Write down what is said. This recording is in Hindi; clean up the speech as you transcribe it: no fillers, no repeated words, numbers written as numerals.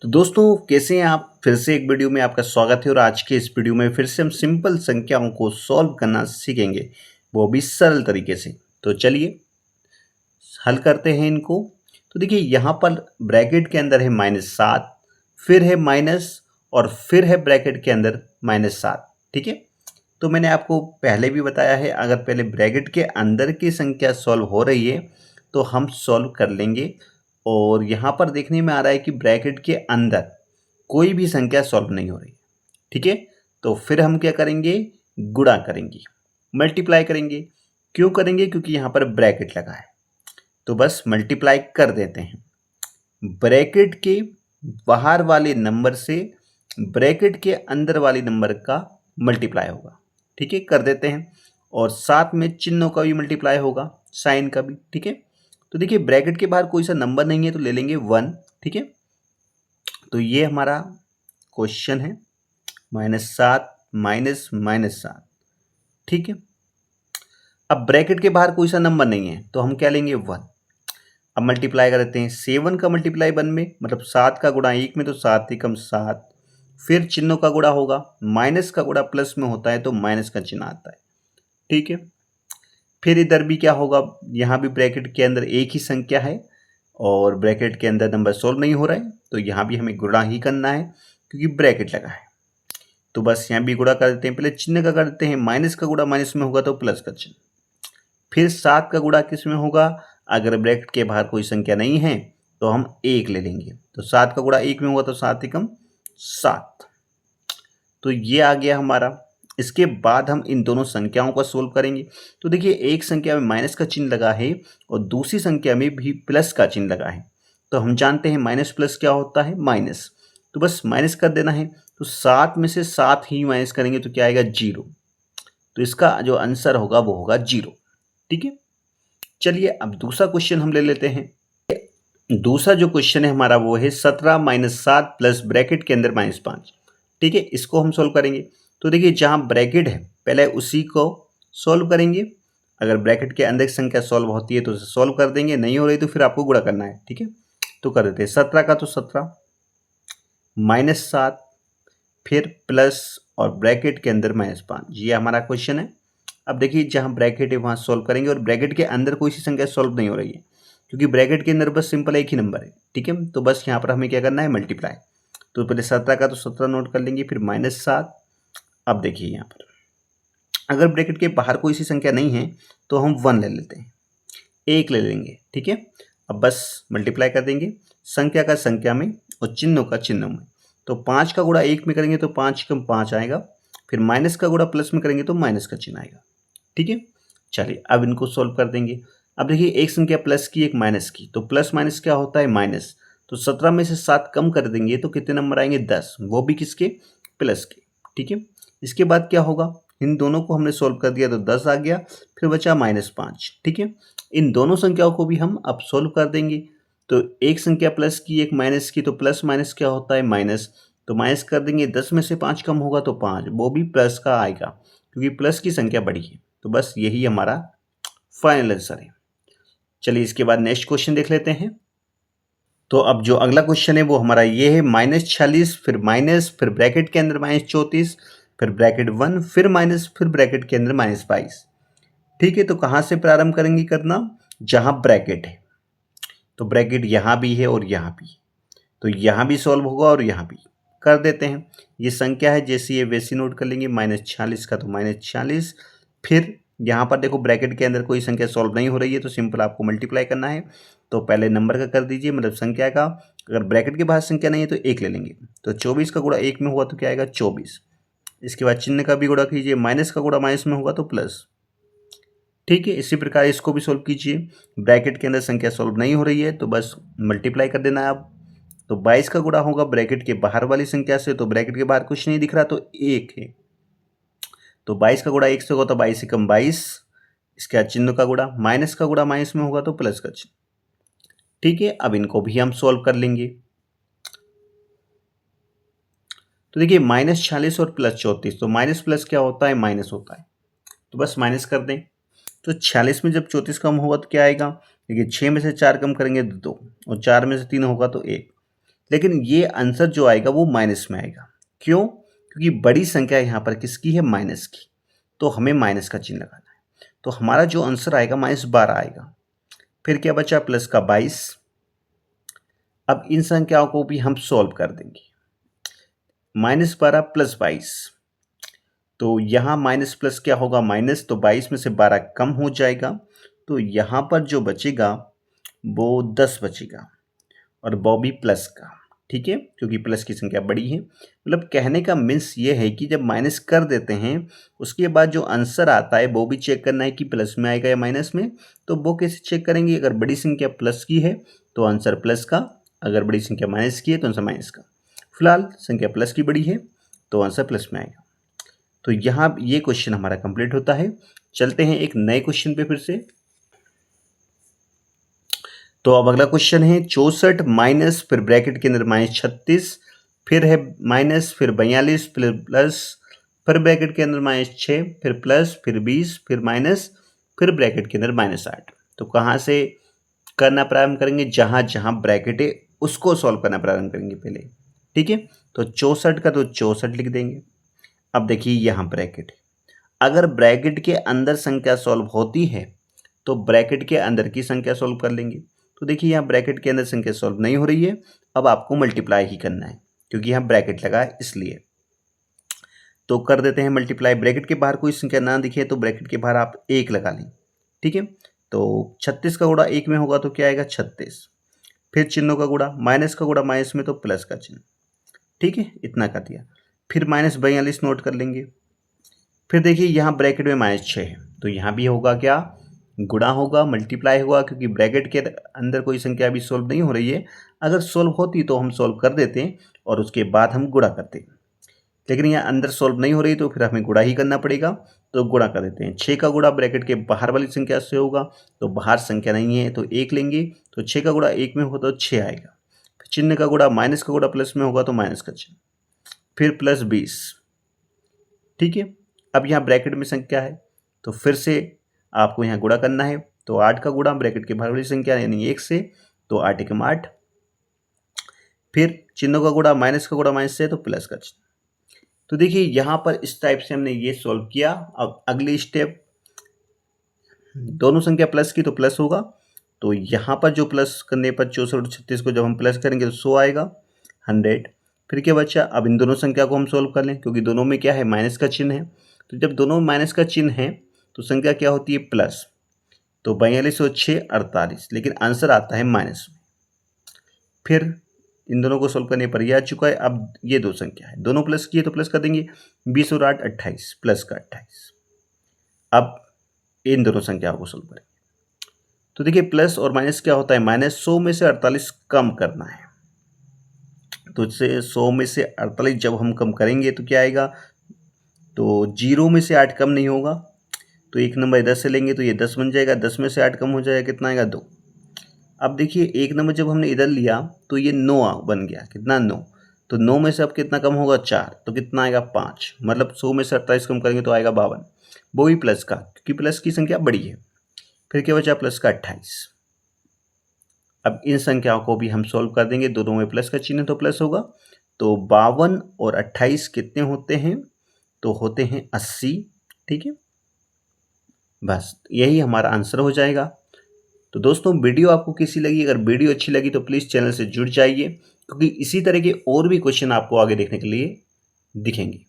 तो दोस्तों कैसे हैं आप। फिर से एक वीडियो में आपका स्वागत है और आज के इस वीडियो में फिर से हम सिंपल संख्याओं को सॉल्व करना सीखेंगे, वो भी सरल तरीके से। तो चलिए हल करते हैं इनको। तो देखिए यहाँ पर ब्रैकेट के अंदर है -7, फिर है माइनस और फिर है ब्रैकेट के अंदर -7। ठीक है, तो मैंने आपको पहले भी बताया है, अगर पहले ब्रैकेट के अंदर की संख्या सॉल्व हो रही है तो हम सॉल्व कर लेंगे। और यहाँ पर देखने में आ रहा है कि ब्रैकेट के अंदर कोई भी संख्या सॉल्व नहीं हो रही। ठीक है, तो फिर हम क्या करेंगे, गुणा करेंगे, मल्टीप्लाई करेंगे। क्यों करेंगे, क्योंकि यहाँ पर ब्रैकेट लगा है, तो बस मल्टीप्लाई कर देते हैं। ब्रैकेट के बाहर वाले नंबर से ब्रैकेट के अंदर वाले नंबर का मल्टीप्लाई होगा। ठीक है, कर देते हैं। और साथ में चिन्हों का भी मल्टीप्लाई होगा, साइन का भी। ठीक है, तो देखिए ब्रैकेट के बाहर कोई सा नंबर नहीं है तो ले लेंगे 1। ठीक है, तो ये हमारा क्वेश्चन है, -7 माइनस -7। ठीक है, अब ब्रैकेट के बाहर कोई सा नंबर नहीं है तो हम क्या लेंगे, 1। अब मल्टीप्लाई कर देते हैं, 7 का मल्टीप्लाई 1 में, मतलब 7 का गुणा 1 में, तो 7 एकम 7। फिर चिन्हों का गुणा होगा, माइनस का गुणा प्लस में होता है तो माइनस का चिन्ह आता है। ठीक है, फिर इधर भी क्या होगा, यहाँ भी ब्रैकेट के अंदर एक ही संख्या है और ब्रैकेट के अंदर नंबर सोल्व नहीं हो रहा है, तो यहाँ भी हमें गुणा ही करना है क्योंकि ब्रैकेट लगा है। तो बस यहाँ भी गुणा कर देते हैं, पहले चिन्ह का कर देते हैं, माइनस का गुणा माइनस में होगा तो प्लस का चिन्ह। फिर 7 का गुणा किस में होगा, अगर ब्रैकेट के बाहर कोई संख्या नहीं है तो हम 1 ले लेंगे, तो 7 का गुणा 1 में होगा तो 7 एकम 7। तो ये आ गया हमारा। इसके बाद हम इन दोनों संख्याओं का सोल्व करेंगे। तो देखिए एक संख्या में माइनस का चिन्ह लगा है और दूसरी संख्या में भी प्लस का चिन्ह लगा है, तो हम जानते हैं माइनस प्लस क्या होता है, माइनस। तो बस माइनस कर देना है, तो 7 में से 7 ही माइनस करेंगे तो क्या आएगा, 0। तो इसका जो आंसर होगा वो होगा 0। ठीक है, चलिए अब दूसरा क्वेश्चन हम ले लेते हैं। दूसरा जो क्वेश्चन है हमारा वो है 17 माइनस 7 प्लस ब्रैकेट के अंदर -5। ठीक है, इसको हम सोल्व करेंगे। तो देखिए जहाँ ब्रैकेट है पहले उसी को सोल्व करेंगे। अगर ब्रैकेट के अंदर की संख्या सॉल्व होती है तो उसे सोल्व कर देंगे, नहीं हो रही तो फिर आपको गुणा करना है। ठीक है, तो कर देते हैं 17 का तो 17 -7 फिर प्लस और ब्रैकेट के अंदर -5, ये हमारा क्वेश्चन है। अब देखिए जहाँ ब्रैकेट है वहाँ सॉल्व करेंगे और ब्रैकेट के अंदर कोई सी संख्या सॉल्व नहीं हो रही है क्योंकि ब्रैकेट के अंदर बस सिंपल एक ही नंबर है। ठीक है, तो बस यहाँ पर हमें क्या करना है, मल्टीप्लाई। तो पहले 17 का तो 17 नोट कर लेंगे, फिर -7। अब देखिए यहाँ पर अगर ब्रैकेट के बाहर कोई सी संख्या नहीं है तो हम 1 ले लेते हैं, 1 ले लेंगे। ठीक है, अब बस मल्टीप्लाई कर देंगे संख्या का संख्या में और चिन्हों का चिन्हों में। तो 5 का गुणा 1 में करेंगे तो 5 कम 5 आएगा, फिर माइनस का गुणा प्लस में करेंगे तो माइनस का चिन्ह आएगा। ठीक है, चलिए अब इनको सोल्व कर देंगे। अब देखिए एक संख्या प्लस की एक माइनस की, तो प्लस माइनस क्या होता है, माइनस। तो 17 में से 7 कम कर देंगे तो कितने नंबर आएंगे, 10, वो भी किसके, प्लस के। ठीक है, इसके बाद क्या होगा, इन दोनों को हमने सोल्व कर दिया तो 10 आ गया, फिर बचा -5। ठीक है, इन दोनों संख्याओं को भी हम अब सोल्व कर देंगे। तो एक संख्या प्लस की एक माइनस की, तो प्लस माइनस क्या होता है, माइनस। तो माइनस कर देंगे, 10 में से 5 कम होगा तो 5, वो भी प्लस का आएगा क्योंकि प्लस की संख्या बड़ी है। तो बस यही हमारा फाइनल आंसर है। चलिए इसके बाद नेक्स्ट क्वेश्चन देख लेते हैं। तो अब जो अगला क्वेश्चन है वो हमारा ये है, -46 फिर माइनस फिर ब्रैकेट के अंदर -34 फिर ब्रैकेट 1 फिर माइनस फिर ब्रैकेट के अंदर -22। ठीक है, तो कहाँ से प्रारंभ करेंगे करना, जहाँ ब्रैकेट है। तो ब्रैकेट यहाँ भी है और यहाँ भी, तो यहाँ भी सॉल्व होगा और यहाँ भी। कर देते हैं, ये संख्या है जैसी है वैसी नोट कर लेंगे, -46 का तो -46। फिर यहाँ पर देखो ब्रैकेट के अंदर कोई संख्या सॉल्व नहीं हो रही है तो सिंपल आपको मल्टीप्लाई करना है। तो पहले नंबर का कर दीजिए, मतलब संख्या का। अगर ब्रैकेट के बाहर संख्या नहीं है तो 1 ले लेंगे, तो 24 का गुणा 1 में हुआ तो क्या आएगा, 24। इसके बाद चिन्ह का भी गुणा कीजिए, माइनस का गुणा माइनस में होगा तो प्लस। ठीक है, इसी प्रकार इसको भी सोल्व कीजिए। ब्रैकेट के अंदर संख्या सॉल्व नहीं हो रही है तो बस मल्टीप्लाई कर देना है आप। तो 22 का गुणा होगा ब्रैकेट के बाहर वाली संख्या से, तो ब्रैकेट के बाहर कुछ नहीं दिख रहा तो 1 है, तो 22 का गुणा 1 से होगा तो 22 एकम 22। इसके बाद चिन्ह का गुणा, माइनस का गुणा माइनस में होगा तो प्लस का चिन्ह। ठीक है, अब इनको भी हम सोल्व कर लेंगे। तो देखिए -46 और +34, तो माइनस प्लस क्या होता है, माइनस होता है, तो बस माइनस कर दें। तो 46 में जब 34 कम होगा तो क्या आएगा, देखिए 6 में से 4 कम करेंगे तो 2 और 4 में से 3 होगा तो 1। लेकिन ये आंसर जो आएगा वो माइनस में आएगा। क्यों? क्योंकि बड़ी संख्या यहाँ पर किसकी है? माइनस की। तो हमें माइनस का चिन्ह लगाना है। तो हमारा जो आंसर आएगा -12 आएगा। फिर क्या बचा? प्लस का 22। अब इन संख्याओं को भी हम सॉल्व कर देंगे। -12 प्लस 22, तो यहाँ माइनस प्लस क्या होगा? माइनस, तो 22 में से 12 कम हो जाएगा, तो यहाँ पर जो बचेगा वो 10 बचेगा, और वो भी प्लस का। ठीक है, क्योंकि प्लस की संख्या बड़ी है। मतलब कहने का मीन्स ये है कि जब माइनस कर देते हैं उसके बाद जो आंसर आता है वो भी चेक करना है कि प्लस में आएगा या माइनस में। तो वो कैसे चेक करेंगे? अगर बड़ी संख्या प्लस की है तो आंसर प्लस का, अगर बड़ी संख्या माइनस की है तो आंसर माइनस का। फिलहाल संख्या प्लस की बड़ी है तो आंसर प्लस में आएगा। तो यहाँ ये क्वेश्चन हमारा कंप्लीट होता है। चलते हैं एक नए क्वेश्चन पे फिर से। तो अब अगला क्वेश्चन है 64 माइनस, फिर ब्रैकेट के अंदर -36, फिर है माइनस, फिर 42, फिर प्लस, फिर ब्रैकेट के अंदर -6, फिर प्लस, फिर 20, फिर माइनस, फिर ब्रैकेट के अंदर -8। तो कहाँ से करना प्रारंभ करेंगे? जहाँ जहाँ ब्रैकेट है उसको सॉल्व करना प्रारंभ करेंगे पहले। ठीक है, तो 64 का तो 64 लिख देंगे। अब देखिए यहाँ ब्रैकेट है, अगर ब्रैकेट के अंदर संख्या सॉल्व होती है तो ब्रैकेट के अंदर की संख्या सॉल्व कर लेंगे। तो देखिए यहाँ ब्रैकेट के अंदर संख्या सॉल्व नहीं हो रही है, अब आपको मल्टीप्लाई ही करना है क्योंकि यहाँ ब्रैकेट लगा है इसलिए। तो कर देते हैं मल्टीप्लाई। ब्रैकेट के बाहर कोई संख्या ना दिखे तो ब्रैकेट के बाहर आप 1 लगा लें। ठीक है, तो 36 का गुणा 1 में होगा तो क्या आएगा? 36। फिर चिन्हों का गुणा, माइनस का गुणा माइनस में तो प्लस का चिन्ह। ठीक है, इतना कर दिया। फिर -42 नोट कर लेंगे। फिर देखिए यहाँ ब्रैकेट में -6 है तो यहाँ भी होगा क्या? गुणा होगा, मल्टीप्लाई होगा, क्योंकि ब्रैकेट के अंदर कोई संख्या अभी सॉल्व नहीं हो रही है। अगर सॉल्व होती तो हम सॉल्व कर देते और उसके बाद हम गुणा करते, लेकिन यहाँ अंदर सॉल्व नहीं हो रही तो फिर हमें गुणा ही करना पड़ेगा। तो गुणा कर देते हैं। 6 का गुणा ब्रैकेट के बाहर वाली संख्या से होगा, तो बाहर संख्या नहीं है तो 1 लेंगे, तो 6 का गुणा 1 में होगा तो 6 आएगा। फिर चिन्ह का गुणा, माइनस का गुणा प्लस में होगा तो माइनस का चिन्ह, फिर प्लस 20। ठीक है, अब यहाँ ब्रैकेट में संख्या है तो फिर से आपको यहाँ गुणा करना है। तो 8 का गुणा ब्रैकेट के बाहर वाली संख्या यानी 1 से, तो 8 एकम 8। फिर चिन्हों का गुणा, माइनस का गुणा माइनस से तो प्लस का चिन्ह। तो देखिए यहाँ पर इस टाइप से हमने ये सॉल्व किया। अब अगली स्टेप, दोनों संख्या प्लस की तो प्लस होगा, तो यहाँ पर जो प्लस करने पर 64 और 36 को जब हम प्लस करेंगे तो 100 आएगा, 100। फिर क्या बचा? अब इन दोनों संख्या को हम सॉल्व कर लें क्योंकि दोनों में क्या है? माइनस का चिन्ह है। तो जब दोनों में माइनस का चिन्ह है तो संख्या क्या होती है? प्लस। तो 42 और 6 48, लेकिन आंसर आता है माइनस में। फिर इन दोनों को सोल्व करने पर यह आ चुका है। अब ये दो संख्या है, दोनों प्लस की है तो प्लस कर देंगे। 20 और 8 28, प्लस का 28। अब इन दोनों संख्याओं को सोल्व करेंगे तो देखिए प्लस और माइनस क्या होता है? माइनस 100 में से 48 कम करना है, तो इससे 100 में से 48 जब हम कम करेंगे तो क्या आएगा? तो 0 में से 8 कम नहीं होगा, तो एक नंबर 10 से लेंगे तो ये 10 बन जाएगा। 10 में से 8 कम हो जाएगा, कितना आएगा? 2। अब देखिए एक नंबर जब हमने इधर लिया तो ये 9 बन गया, कितना? 9। तो 9 में से अब कितना कम होगा? 4, तो कितना आएगा? 5। मतलब 100 में से 28 कम करेंगे तो आएगा 52, वो भी प्लस का, क्योंकि प्लस की संख्या बड़ी है। फिर क्या बचा? प्लस का 28। अब इन संख्याओं को भी हम सॉल्व कर देंगे, दोनों में प्लस का चिन्ह तो प्लस होगा। तो 52 और 28 कितने होते हैं? तो होते हैं 80। ठीक है, बस यही हमारा आंसर हो जाएगा। तो दोस्तों वीडियो आपको कैसी लगी? अगर वीडियो अच्छी लगी तो प्लीज़ चैनल से जुड़ जाइए, क्योंकि इसी तरह के और भी क्वेश्चन आपको आगे देखने के लिए दिखेंगे।